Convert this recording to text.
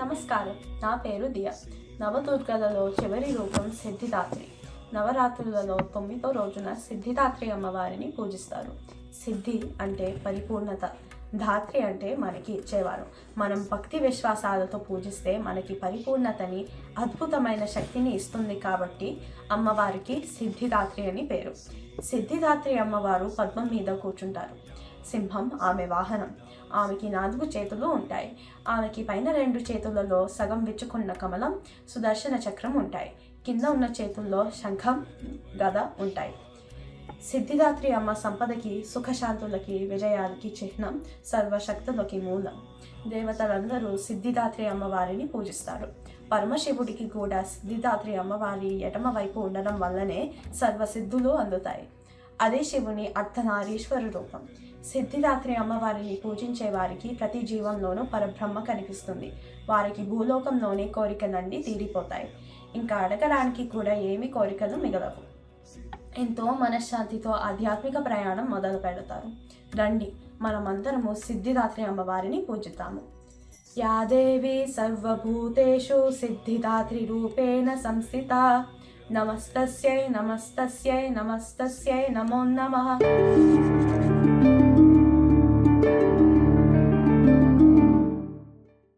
నమస్కారం. నా పేరు దియా. నవదుర్గలలో చివరి రూపం సిద్ధిదాత్రి. నవరాత్రులలో 9వ రోజున సిద్ధిదాత్రి అమ్మవారిని పూజిస్తారు. సిద్ధి అంటే పరిపూర్ణత, ధాత్రి అంటే మనకి ఇచ్చేవారు. మనం భక్తి విశ్వాసాలతో పూజిస్తే మనకి పరిపూర్ణతని, అద్భుతమైన శక్తిని ఇస్తుంది. కాబట్టి అమ్మవారికి సిద్ధిదాత్రి అని పేరు. సిద్ధిదాత్రి అమ్మవారు పద్మం మీద కూర్చుంటారు. సింహం ఆమె వాహనం. ఆమెకి 4 చేతులు ఉంటాయి. ఆమెకి పైన 2 చేతులలో సగం విచ్చుకున్న కమలం, సుదర్శన చక్రం ఉంటాయి. కింద ఉన్న చేతుల్లో శంఖం, గద ఉంటాయి. సిద్ధిదాత్రి అమ్మ సంపదకి, సుఖశాంతులకి, విజయాలకి చిహ్నం, సర్వశక్తులకి మూలం. దేవతలందరూ సిద్ధిదాత్రి అమ్మవారిని పూజిస్తారు. పరమశివుడికి కూడా సిద్ధిదాత్రి అమ్మవారి ఎడమ వైపు ఉండడం వల్లనే సర్వసిద్ధులు అందుతాయి. అదే శివుని అర్ధనారీశ్వర రూపం. సిద్ధిదాత్రి అమ్మవారిని పూజించే వారికి ప్రతి జీవంలోనూ పరబ్రహ్మ కనిపిస్తుంది. వారికి భూలోకంలోనే కోరికలన్నీ తీరిపోతాయి. ఇంకా అడగడానికి కూడా ఏమి కోరికలు మిగలవు. ఎంతో మనశ్శాంతితో ఆధ్యాత్మిక ప్రయాణం మొదలు పెడతారు. రండి, మనమందరము సిద్ధిదాత్రి అమ్మవారిని పూజిద్దాము. యా దేవి సర్వభూతేషు సిద్ధిదాత్రి రూపేణ సంస్థిత. నమస్తస్యై నమస్తస్యై నమస్తస్యై నమో నమః.